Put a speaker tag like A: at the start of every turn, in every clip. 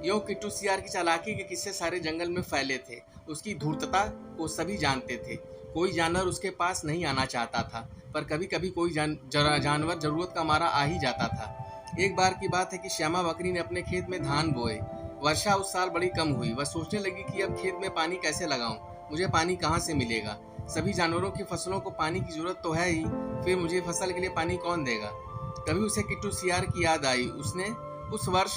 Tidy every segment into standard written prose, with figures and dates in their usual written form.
A: यूं किट्टू सियार की चालाकी के किस्से सारे जंगल में फैले थे। उसकी धूर्तता को सभी जानते थे। कोई जानवर उसके पास नहीं आना चाहता था, पर कभी कभी कोई जानवर जरूरत का मारा आ ही जाता था। एक बार की बात है कि श्यामा बकरी ने अपने खेत में धान बोए। वर्षा उस साल बड़ी कम हुई। वह सोचने लगी कि अब खेत में पानी कैसे लगाऊं, मुझे पानी कहाँ से मिलेगा। सभी जानवरों की फसलों को पानी की जरूरत तो है ही, फिर मुझे फसल के लिए पानी कौन देगा। तभी उसे किट्टू सियार की याद आई। उसने उस वर्ष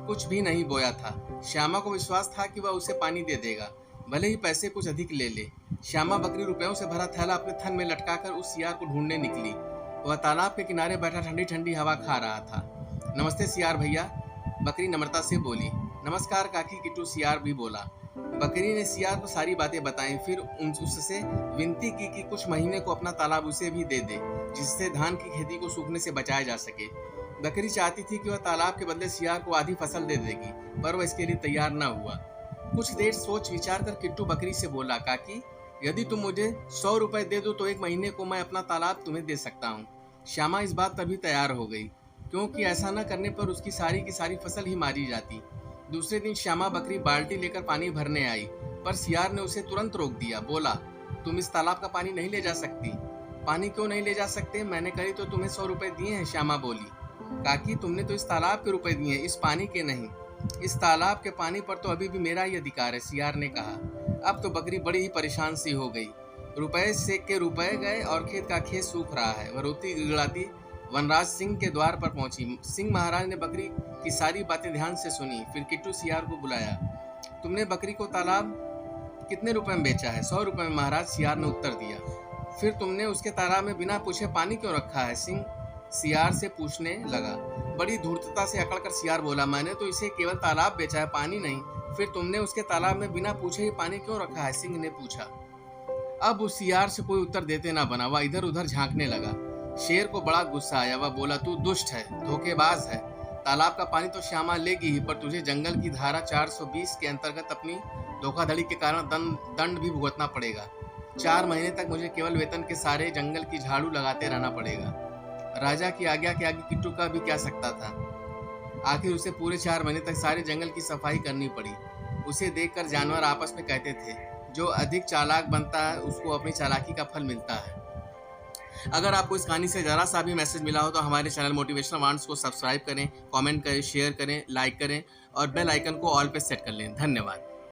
A: कुछ भी नहीं बोया था। श्यामा को विश्वास था कि वह उसे पानी दे देगा, भले ही पैसे कुछ अधिक ले ले। श्यामा बकरी रुपयों से भरा थैला अपने थन में लटकाकर उस सियार को ढूंढने निकली। वह तालाब के किनारे बैठा ठंडी ठंडी हवा खा रहा था। नमस्ते सियार भैया, बकरी नम्रता से बोली। नमस्कार काकी, किट्टू सियार भी बोला। बकरी ने सियार को सारी बातें बताई, फिर उससे विनती की कि कुछ महीने को अपना तालाब उसे भी दे दे, जिससे धान की खेती को सूखने से बचाया जा सके। बकरी चाहती थी कि वह तालाब के बदले सियार को आधी फसल दे देगी, पर वह इसके लिए तैयार न हुआ। कुछ देर सोच विचार कर किट्टू बकरी से बोला, काकी यदि तुम मुझे 100 रुपए दे दो तो 1 महीने को मैं अपना तालाब तुम्हें दे सकता हूँ। श्यामा इस बात पर भी तैयार हो गई, क्योंकि ऐसा न करने पर उसकी सारी की सारी फसल ही मारी जाती। दूसरे दिन श्यामा बकरी बाल्टी लेकर पानी भरने आई, पर सियार ने उसे तुरंत रोक दिया। बोला, तुम इस तालाब का पानी नहीं ले जा सकती। पानी क्यों नहीं ले जा सकते? मैंने कही तो तुम्हें 100 रुपए दिए हैं। श्यामा बोली। काकी तुमने तो इस तालाब के रुपए दिए, इस पानी के नहीं। इस तालाब के पानी पर तो अभी भी मेरा ही अधिकार है, सियार ने कहा। अब तो बकरी बड़ी ही परेशान सी हो गई। रुपए से के रुपए गए और खेत का खेत सूख रहा है। वह रोती गिड़गिड़ाती वनराज सिंह के द्वार पर पहुंची। सिंह महाराज ने बकरी की सारी बातें ध्यान से सुनी, फिर किट्टू सियार को बुलाया। तुमने बकरी को तालाब कितने रुपए में बेचा है? 100 रुपए में महाराज, सियार ने उत्तर दिया। फिर तुमने उसके तालाब में बिना पूछे पानी क्यों रखा है? सिंह सियार से पूछने लगा। बड़ी धूर्तता से अकड़कर सियार बोला, मैंने तो इसे केवल तालाब बेचा है, पानी नहीं। फिर तुमने उसके तालाब में बिना पूछे ही पानी क्यों रखा है? सिंह ने पूछा। अब उस सियार से कोई उत्तर देते ना बना। वह इधर उधर झांकने लगा। शेर को बड़ा गुस्सा आया। वह बोला, तू दुष्ट है, धोखेबाज है। तालाब का पानी तो श्यामा लेगी ही, पर तुझे जंगल की धारा 420 के अंतर्गत अपनी धोखाधड़ी के कारण दंड भी भुगतना पड़ेगा। 4 महीने तक मुझे केवल वेतन के सारे जंगल की झाड़ू लगाते रहना पड़ेगा। राजा की आज्ञा के आगे किट्टू का भी क्या सकता था। आखिर उसे पूरे 4 महीने तक सारे जंगल की सफाई करनी पड़ी। उसे देखकर जानवर आपस में कहते थे, जो अधिक चालाक बनता है उसको अपनी चालाकी का फल मिलता है। अगर आपको इस कहानी से जरा सा भी मैसेज मिला हो तो हमारे चैनल मोटिवेशनल वांट्स को सब्सक्राइब करें, कमेंट करें, शेयर करें, लाइक करें और बेल आइकन को ऑल पे सेट कर लें। धन्यवाद।